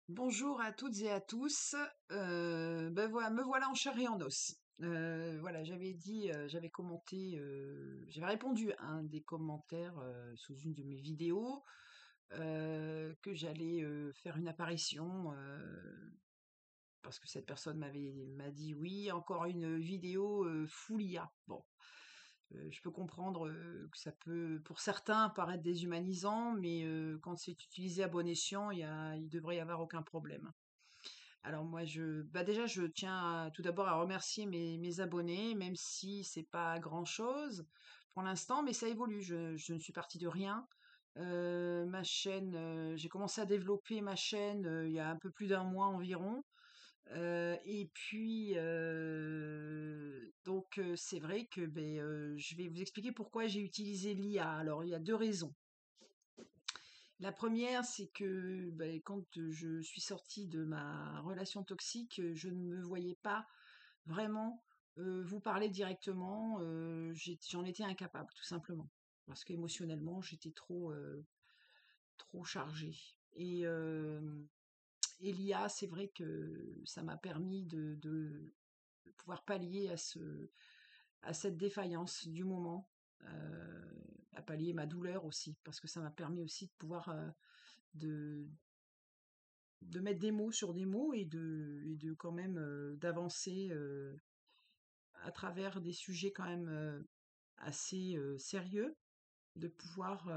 Bonjour à toutes et à tous. Voilà, me voilà en chair et en os. Voilà, j'avais dit, j'avais commenté, j'avais répondu à un des commentaires sous une de mes vidéos que j'allais faire une apparition parce que cette personne m'a dit oui, encore une vidéo full IA. Bon, je peux comprendre que ça peut, pour certains, paraître déshumanisant, mais quand c'est utilisé à bon escient, il devrait y avoir aucun problème. Alors moi, déjà, je tiens tout d'abord à remercier mes abonnés, même si c'est pas grand-chose pour l'instant, mais ça évolue. Je ne suis partie de rien. Ma chaîne, j'ai commencé à développer ma chaîne il y a un peu plus d'un mois environ. Et puis, c'est vrai que je vais vous expliquer pourquoi j'ai utilisé l'IA. Alors, il y a deux raisons. La première, c'est que quand je suis sortie de ma relation toxique, je ne me voyais pas vraiment vous parler directement. J'en étais incapable, tout simplement. Parce qu'émotionnellement, j'étais trop chargée. Et l'IA, c'est vrai que ça m'a permis de pouvoir pallier à cette défaillance du moment, à pallier ma douleur aussi, parce que ça m'a permis aussi de pouvoir de, de mettre des mots sur des mots et de quand même d'avancer à travers des sujets quand même assez sérieux, de pouvoir,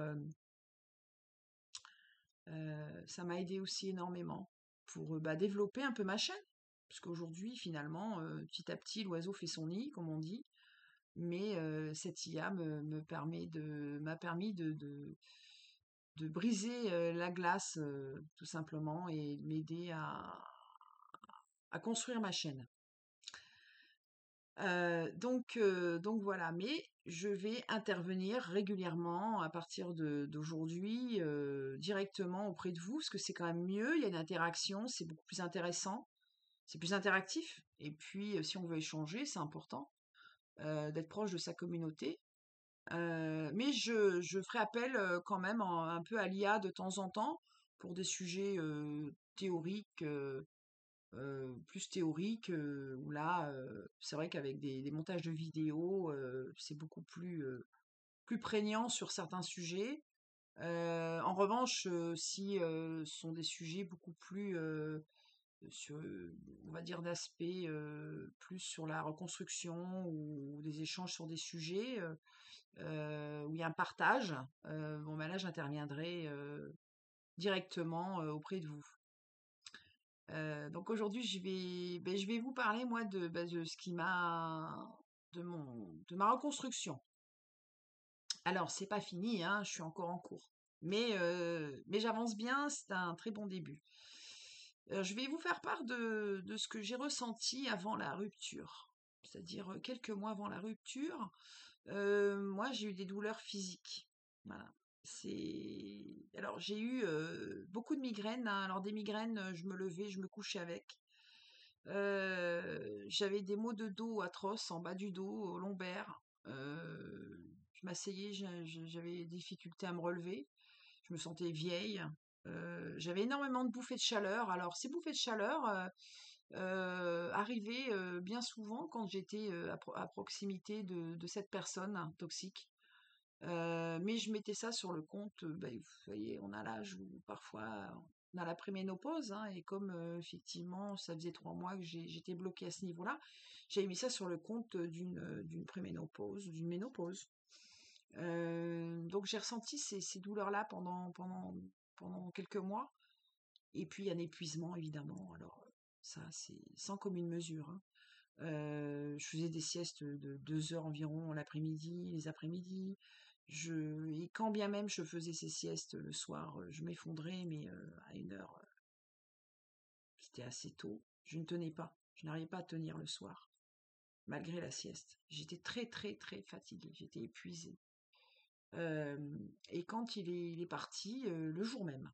ça m'a aidé aussi énormément pour développer un peu ma chaîne, parce qu'aujourd'hui finalement, petit à petit, l'oiseau fait son nid, comme on dit, mais cette IA m'a permis de briser la glace tout simplement et de m'aider à construire ma chaîne. Donc voilà, mais je vais intervenir régulièrement à partir d'aujourd'hui directement auprès de vous, parce que c'est quand même mieux, il y a une interaction, c'est beaucoup plus intéressant, c'est plus interactif, et puis si on veut échanger, c'est important d'être proche de sa communauté. Mais je ferai appel quand même un peu à l'IA de temps en temps pour des sujets théoriques plus théorique, où là, c'est vrai qu'avec des montages de vidéos, c'est beaucoup plus prégnant sur certains sujets. En revanche, si, ce sont des sujets beaucoup plus, sur, on va dire d'aspect, plus sur la reconstruction ou des échanges sur des sujets, où il y a un partage, bon, là, j'interviendrai, directement, auprès de vous. Donc aujourd'hui, je vais vous parler moi de ce qui m'a de ma reconstruction. Alors c'est pas fini, hein, je suis encore en cours, mais j'avance bien, c'est un très bon début. Je vais vous faire part de ce que j'ai ressenti avant la rupture, c'est-à-dire quelques mois avant la rupture. Moi, j'ai eu des douleurs physiques. Voilà. Alors j'ai eu beaucoup de migraines, hein. Alors des migraines, je me levais, je me couchais avec. J'avais des maux de dos atroces en bas du dos, au lombaire. Je m'asseyais, j'avais des difficultés à me relever. Je me sentais vieille. J'avais énormément de bouffées de chaleur. Alors ces bouffées de chaleur arrivaient bien souvent quand j'étais à proximité de cette personne toxique. Mais je mettais ça sur le compte, vous voyez, on a l'âge où parfois on a la préménopause, hein, et comme effectivement ça faisait 3 mois que j'étais bloquée à ce niveau-là, j'avais mis ça sur le compte d'une préménopause, d'une ménopause. Donc j'ai ressenti ces douleurs-là pendant quelques mois, et puis un épuisement évidemment. Alors ça c'est sans commune mesure, hein. Je faisais des siestes de 2 heures environ l'après-midi, les après-midi. Et quand bien même je faisais ces siestes le soir, je m'effondrais, mais à 1 heure, c'était assez tôt. Je ne tenais pas. Je n'arrivais pas à tenir le soir, malgré la sieste. J'étais très, très, très fatiguée. J'étais épuisée. Et quand il est parti, le jour même,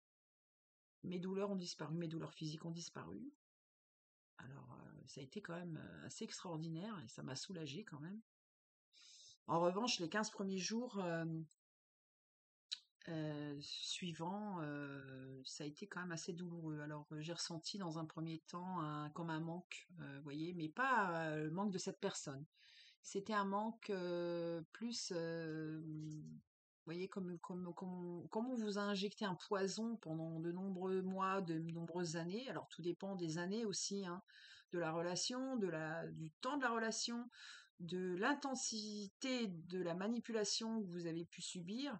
mes douleurs ont disparu, mes douleurs physiques ont disparu. Alors, ça a été quand même assez extraordinaire et ça m'a soulagée quand même. En revanche, les 15 premiers jours, suivant, ça a été quand même assez douloureux. Alors, j'ai ressenti dans un premier temps comme un manque, vous voyez, mais pas le manque de cette personne. C'était un manque plus, vous voyez, comme on vous a injecté un poison pendant de nombreux mois, de nombreuses années. Alors, tout dépend des années aussi, hein, de la relation, du temps de la relation, de l'intensité de la manipulation que vous avez pu subir.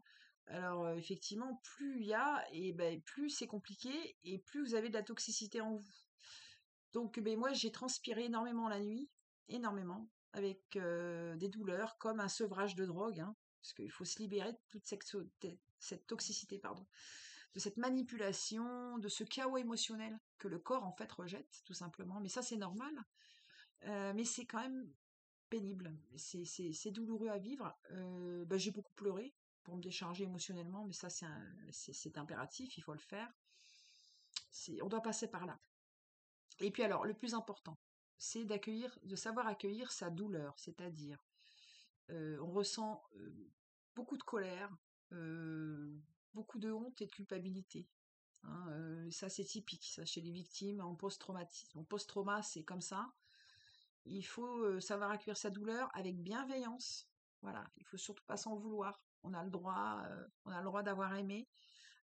Alors, effectivement, plus il y a, et ben, plus c'est compliqué, et plus vous avez de la toxicité en vous. Donc, ben, moi, j'ai transpiré énormément la nuit, énormément, avec des douleurs, comme un sevrage de drogue, hein, parce qu'il faut se libérer de toute cette toxicité, pardon, de cette manipulation, de ce chaos émotionnel que le corps, en fait, rejette, tout simplement. Mais ça, c'est normal, mais c'est quand même pénible, c'est douloureux à vivre. Ben, j'ai beaucoup pleuré pour me décharger émotionnellement, mais ça, c'est impératif, il faut le faire. On doit passer par là. Et puis alors, le plus important, c'est de savoir accueillir sa douleur, c'est-à-dire, on ressent beaucoup de colère, euh, beaucoup de honte et de culpabilité, hein. Ça, c'est typique, ça, chez les victimes en post-traumatisme. En post-trauma, c'est comme ça. Il faut savoir accueillir sa douleur avec bienveillance. Voilà, il faut surtout pas s'en vouloir. On a le droit d'avoir aimé,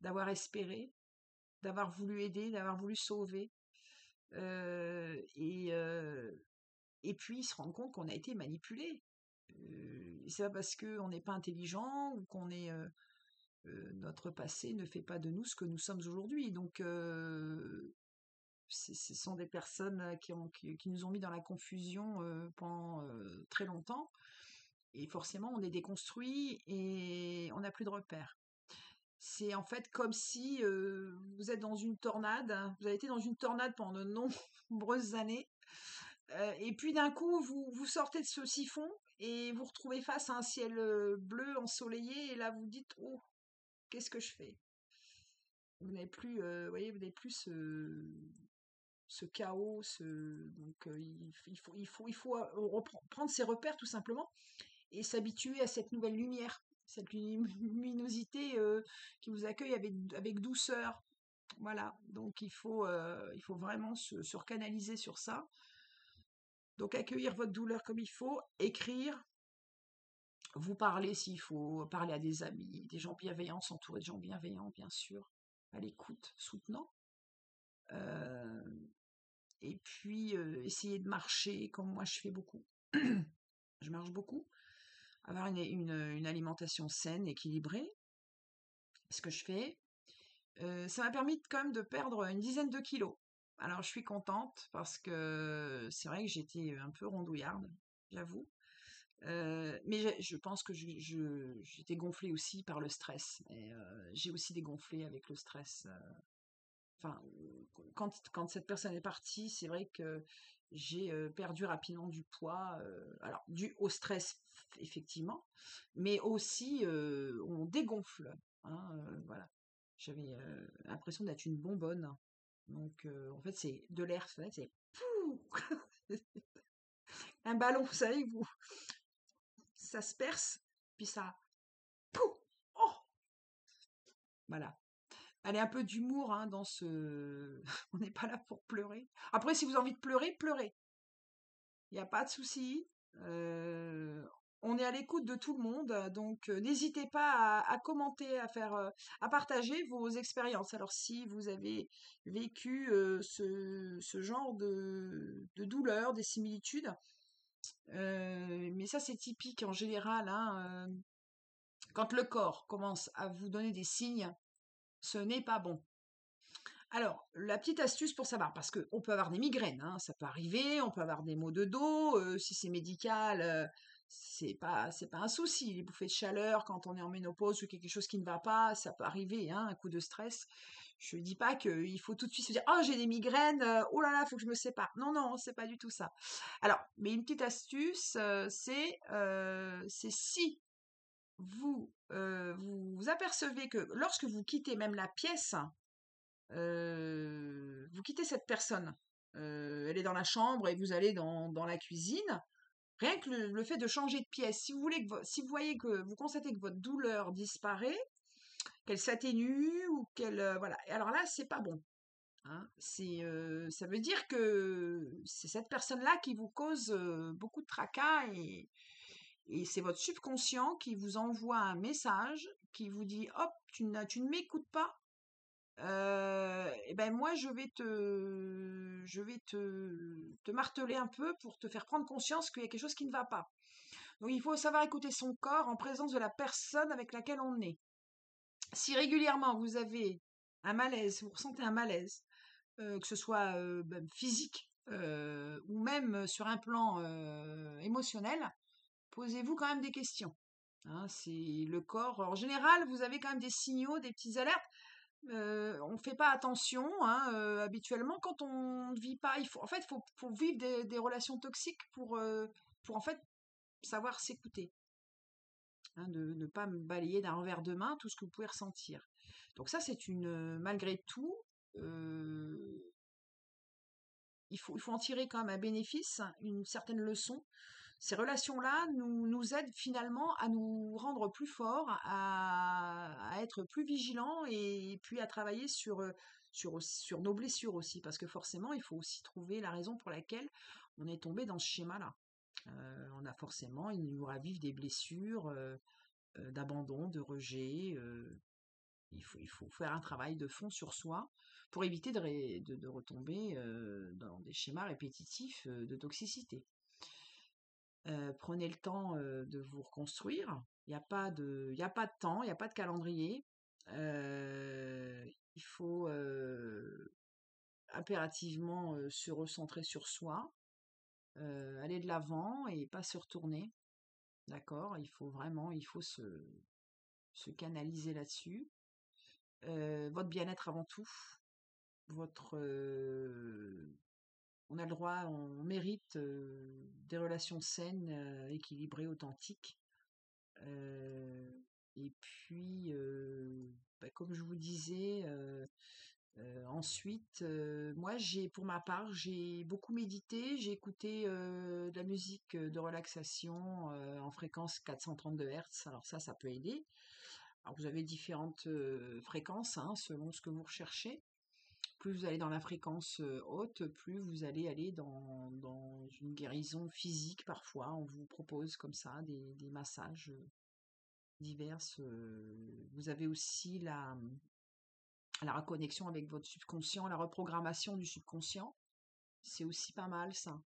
d'avoir espéré, d'avoir voulu aider, d'avoir voulu sauver. Euh, et, euh, et puis se rendre compte qu'on a été manipulé. C'est pas parce qu'on n'est pas intelligent ou notre passé ne fait pas de nous ce que nous sommes aujourd'hui. Donc ce sont des personnes qui nous ont mis dans la confusion pendant très longtemps. Et forcément, on est déconstruit et on n'a plus de repères. C'est en fait comme si vous êtes dans une tornade, hein. Vous avez été dans une tornade pendant de nombreuses années, et puis d'un coup, vous sortez de ce siphon et vous retrouvez face à un ciel bleu ensoleillé, et là vous dites, oh, qu'est-ce que je fais? Vous n'avez plus, vous voyez, vous n'avez plus ce chaos, donc il faut prendre ses repères tout simplement et s'habituer à cette nouvelle lumière, cette luminosité qui vous accueille avec douceur. Voilà, donc il faut vraiment se recanaliser sur ça. Donc accueillir votre douleur comme il faut, écrire, vous parler s'il faut, parler à des amis, des gens bienveillants, s'entourer de gens bienveillants, bien sûr, à l'écoute, soutenant. Euh, et puis essayer de marcher comme moi je fais beaucoup. Je marche beaucoup. Avoir une alimentation saine, équilibrée, ce que je fais. Ça m'a permis quand même de perdre une dizaine de kilos. Alors je suis contente parce que c'est vrai que j'étais un peu rondouillarde, j'avoue. Mais je pense que j'étais gonflée aussi par le stress. Et, j'ai aussi dégonflé avec le stress. Enfin, quand cette personne est partie, c'est vrai que j'ai perdu rapidement du poids. Alors, dû au stress, effectivement, mais aussi on dégonfle, hein, voilà. J'avais l'impression d'être une bonbonne. Donc, en fait, c'est de l'air, c'est pouh un ballon, vous savez, ça se perce, puis ça, pouh, oh, voilà. Allez, un peu d'humour hein, dans ce. On n'est pas là pour pleurer. Après, si vous avez envie de pleurer, pleurez. Il n'y a pas de souci. Euh, on est à l'écoute de tout le monde, donc n'hésitez pas à commenter, à partager vos expériences. Alors, si vous avez vécu ce genre de douleur, des similitudes, mais ça c'est typique en général, hein, quand le corps commence à vous donner des signes, ce n'est pas bon. Alors, la petite astuce pour savoir, parce qu'on peut avoir des migraines, hein, ça peut arriver, on peut avoir des maux de dos, si c'est médical, c'est pas un souci. Les bouffées de chaleur quand on est en ménopause ou quelque chose qui ne va pas, ça peut arriver, hein, un coup de stress. Je ne dis pas qu'il faut tout de suite se dire, oh j'ai des migraines, oh là là, il faut que je me sépare. Non, non, c'est pas du tout ça. Alors, mais une petite astuce, c'est si vous apercevez que lorsque vous quittez même la pièce, vous quittez cette personne. Elle est dans la chambre et vous allez dans la cuisine. Rien que le fait de changer de pièce, si vous voyez que vous constatez que votre douleur disparaît, qu'elle s'atténue ou qu'elle voilà. Et alors là, c'est pas bon. Hein. Ça veut dire que c'est cette personne-là qui vous cause beaucoup de tracas et c'est votre subconscient qui vous envoie un message qui vous dit hop, tu ne m'écoutes pas. Et ben moi je vais te marteler un peu pour te faire prendre conscience qu'il y a quelque chose qui ne va pas. Donc il faut savoir écouter son corps en présence de la personne avec laquelle on est. Si régulièrement vous avez un malaise, vous ressentez un malaise, que ce soit physique ou même sur un plan émotionnel, posez-vous quand même des questions. Hein, c'est le corps. En général, vous avez quand même des signaux, des petites alertes. On ne fait pas attention hein, habituellement quand on ne vit pas. Il faut vivre des relations toxiques pour en fait savoir s'écouter. Hein, de ne pas me balayer d'un revers de main tout ce que vous pouvez ressentir. Donc ça, malgré tout, il faut en tirer quand même un bénéfice, une certaine leçon. Ces relations-là nous aident finalement à nous rendre plus forts, à être plus vigilants et puis à travailler sur nos blessures aussi, parce que forcément, il faut aussi trouver la raison pour laquelle on est tombé dans ce schéma-là. Il nous ravive des blessures d'abandon, de rejet. Il faut faire un travail de fond sur soi pour éviter de retomber dans des schémas répétitifs de toxicité. Prenez le temps de vous reconstruire. Il y a pas de temps, il n'y a pas de calendrier. Il faut impérativement se recentrer sur soi, aller de l'avant et pas se retourner. D'accord? Il faut se canaliser là-dessus. Votre bien-être avant tout. Votre, on a le droit, on mérite des relations saines, équilibrées, authentiques. Euh, et puis, comme je vous disais, ensuite, moi, pour ma part, j'ai beaucoup médité, j'ai écouté de la musique de relaxation en fréquence 432 Hz. Alors ça peut aider. Alors vous avez différentes fréquences hein, selon ce que vous recherchez. Plus vous allez dans la fréquence haute, plus vous allez aller dans une guérison physique parfois. On vous propose comme ça des massages divers. Vous avez aussi la reconnexion avec votre subconscient, la reprogrammation du subconscient. C'est aussi pas mal ça.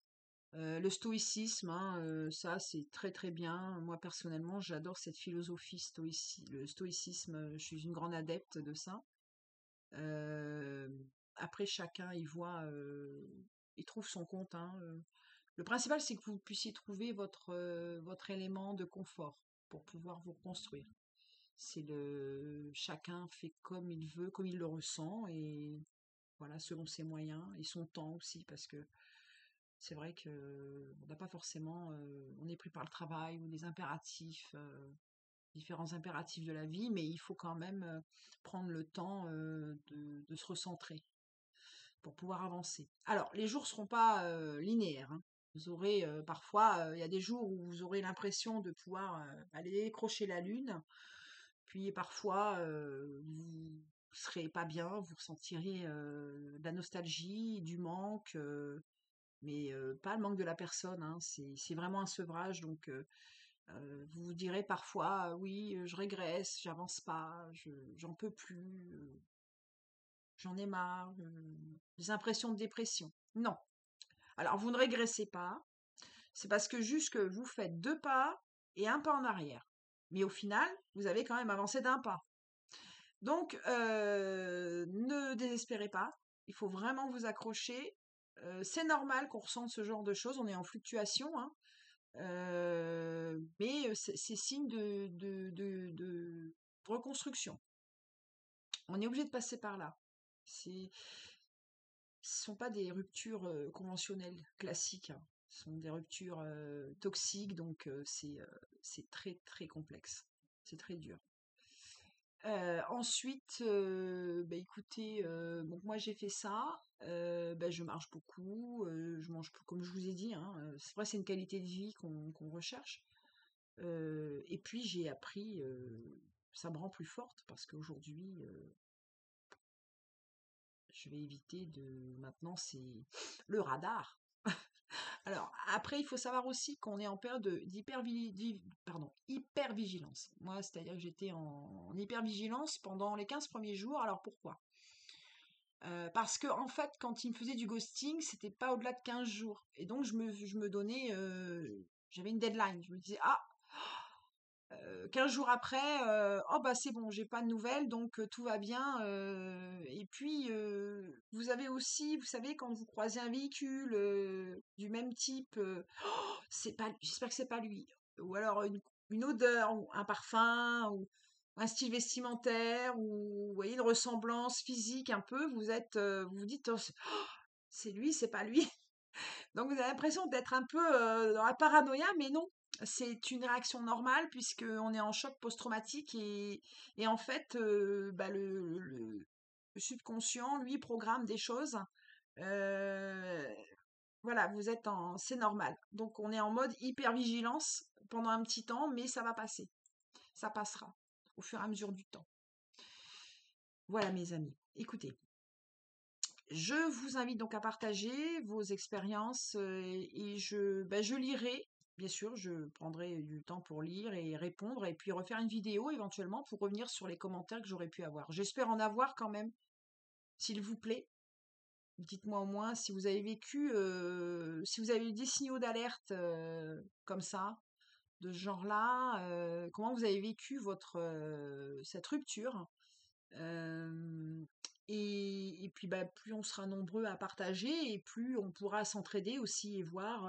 Le stoïcisme, hein, ça c'est très très bien. Moi personnellement, j'adore cette philosophie le stoïcisme. Je suis une grande adepte de ça. Euh, Après, chacun il trouve son compte. Hein. Le principal, c'est que vous puissiez trouver votre élément de confort pour pouvoir vous reconstruire. Chacun fait comme il veut, comme il le ressent, et voilà, selon ses moyens et son temps aussi, parce que c'est vrai que on n'a pas forcément, on est pris par le travail ou des impératifs, différents impératifs de la vie, mais il faut quand même prendre le temps de se recentrer pour pouvoir avancer. Alors, les jours seront pas linéaires. Hein. Vous aurez parfois, il y a des jours où vous aurez l'impression de pouvoir aller décrocher la lune, puis parfois vous serez pas bien, vous ressentirez de la nostalgie, du manque, mais pas le manque de la personne. Hein. C'est vraiment un sevrage, donc vous vous direz parfois, oui, je régresse, j'avance pas, j'en peux plus, j'en ai marre, des impressions de dépression. Non. Alors, vous ne régressez pas, c'est parce que juste que vous faites 2 pas et un pas en arrière. Mais au final, vous avez quand même avancé d'un pas. Donc, ne désespérez pas, il faut vraiment vous accrocher. C'est normal qu'on ressente ce genre de choses, on est en fluctuation, hein. Mais c'est signe de reconstruction. On est obligé de passer par là. Ce sont pas des ruptures conventionnelles, classiques. Hein. Ce sont des ruptures toxiques, donc c'est très très complexe. C'est très dur. Ensuite, écoutez, donc moi j'ai fait ça. Je marche beaucoup, je mange comme je vous ai dit. Hein, c'est vrai, c'est une qualité de vie qu'on recherche. Et puis j'ai appris ça me rend plus forte parce qu'aujourd'hui, je vais éviter de... Maintenant, c'est le radar. Alors, après, il faut savoir aussi qu'on est en période hypervigilance. Moi, c'est-à-dire que j'étais en hypervigilance pendant les 15 premiers jours. Alors, pourquoi? Parce que en fait, quand il me faisait du ghosting, c'était pas au-delà de 15 jours. Et donc, je me donnais... j'avais une deadline. Je me disais, ah, 15 jours après, oh bah c'est bon, j'ai pas de nouvelles, donc tout va bien. Et puis, vous avez aussi, vous savez, quand vous croisez un véhicule du même type, c'est pas, j'espère que c'est pas lui. Ou alors une odeur, ou un parfum, ou un style vestimentaire, ou vous voyez une ressemblance physique un peu, vous vous dites, oh, c'est lui, c'est pas lui. Donc vous avez l'impression d'être un peu dans la paranoïa, mais non, c'est une réaction normale puisqu'on est en choc post-traumatique et en fait, bah, le subconscient, lui, programme des choses. Euh, voilà, c'est normal. Donc on est en mode hyper-vigilance pendant un petit temps, mais ça va passer. Ça passera au fur et à mesure du temps. Voilà mes amis. Écoutez, je vous invite donc à partager vos expériences et je lirai, bien sûr, je prendrai du temps pour lire et répondre et puis refaire une vidéo éventuellement pour revenir sur les commentaires que j'aurais pu avoir. J'espère en avoir quand même, s'il vous plaît. Dites-moi au moins si vous avez vécu, si vous avez eu des signaux d'alerte comme ça, de ce genre-là, comment vous avez vécu cette rupture. Hem et puis, bah, plus on sera nombreux à partager et plus on pourra s'entraider aussi et voir,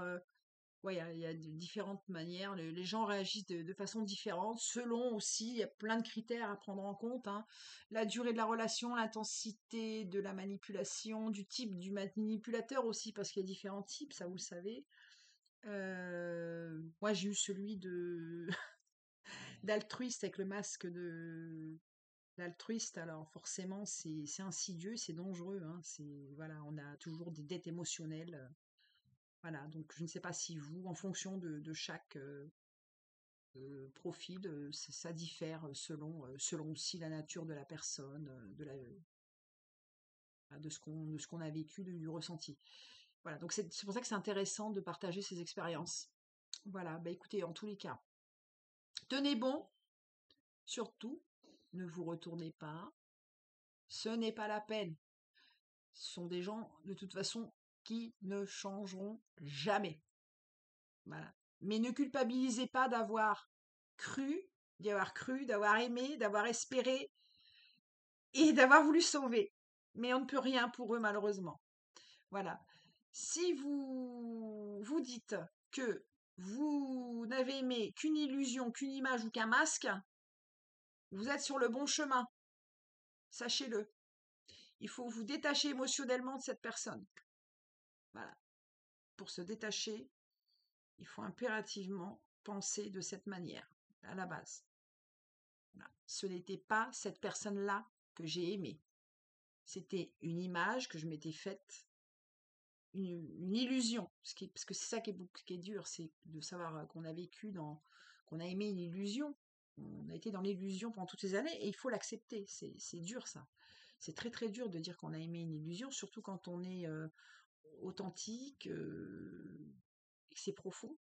ouais, il y a de différentes manières. Les gens réagissent de façon différente selon aussi il y a plein de critères à prendre en compte, hein. La durée de la relation, l'intensité de la manipulation, du type du manipulateur aussi, parce qu'il y a différents types, ça vous le savez. Moi j'ai eu celui de d'altruiste avec le masque de l'altruiste, alors forcément, c'est insidieux, c'est dangereux, hein, voilà, on a toujours des dettes émotionnelles, voilà, donc je ne sais pas si vous, en fonction de chaque profil, ça diffère selon aussi la nature de la personne, de ce qu'on a vécu, du ressenti. Voilà, donc c'est pour ça que c'est intéressant de partager ces expériences. Voilà, bah écoutez, en tous les cas, tenez bon, surtout, ne vous retournez pas, ce n'est pas la peine. Ce sont des gens, de toute façon, qui ne changeront jamais. Voilà. Mais ne culpabilisez pas d'y avoir cru, d'avoir aimé, d'avoir espéré et d'avoir voulu sauver. Mais on ne peut rien pour eux, malheureusement. Voilà. Si vous vous dites que vous n'avez aimé qu'une illusion, qu'une image ou qu'un masque, vous êtes sur le bon chemin. Sachez-le. Il faut vous détacher émotionnellement de cette personne. Voilà. Pour se détacher, il faut impérativement penser de cette manière, à la base. Voilà. Ce n'était pas cette personne-là que j'ai aimée. C'était une image que je m'étais faite, une illusion. Parce que c'est ça qui est dur, c'est de savoir qu'on a qu'on a aimé une illusion. On a été dans l'illusion pendant toutes ces années et il faut l'accepter. C'est dur ça. C'est très très dur de dire qu'on a aimé une illusion, surtout quand on est authentique et que c'est profond.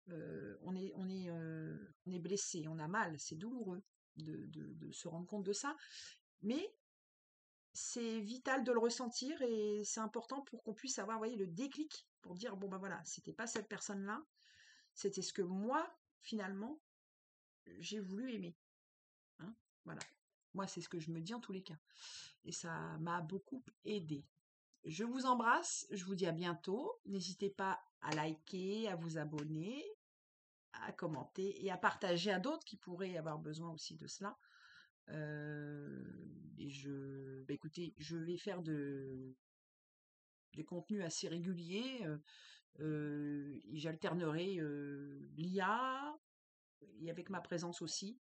On est blessé, on a mal, c'est douloureux de se rendre compte de ça, mais c'est vital de le ressentir et c'est important pour qu'on puisse avoir, vous voyez, le déclic pour dire bon ben voilà, c'était pas cette personne-là, c'était ce que moi finalement j'ai voulu aimer, hein, voilà. Moi, c'est ce que je me dis en tous les cas, et ça m'a beaucoup aidé. Je vous embrasse, je vous dis à bientôt. N'hésitez pas à liker, à vous abonner, à commenter et à partager à d'autres qui pourraient avoir besoin aussi de cela. Et écoutez, je vais faire des contenus assez réguliers. Et j'alternerai l'IA et avec ma présence aussi.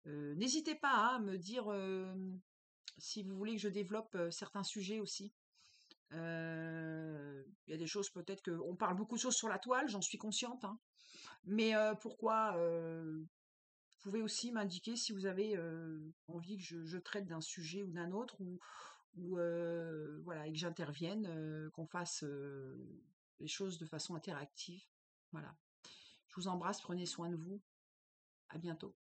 N'hésitez pas hein, à me dire si vous voulez que je développe certains sujets aussi. Il y a des choses peut-être on parle beaucoup de choses sur la toile, j'en suis consciente, hein. Mais pourquoi pouvez aussi m'indiquer si vous avez envie que je traite d'un sujet ou d'un autre, ou voilà, et que j'intervienne, qu'on fasse les choses de façon interactive. Voilà. Je vous embrasse, prenez soin de vous. À bientôt.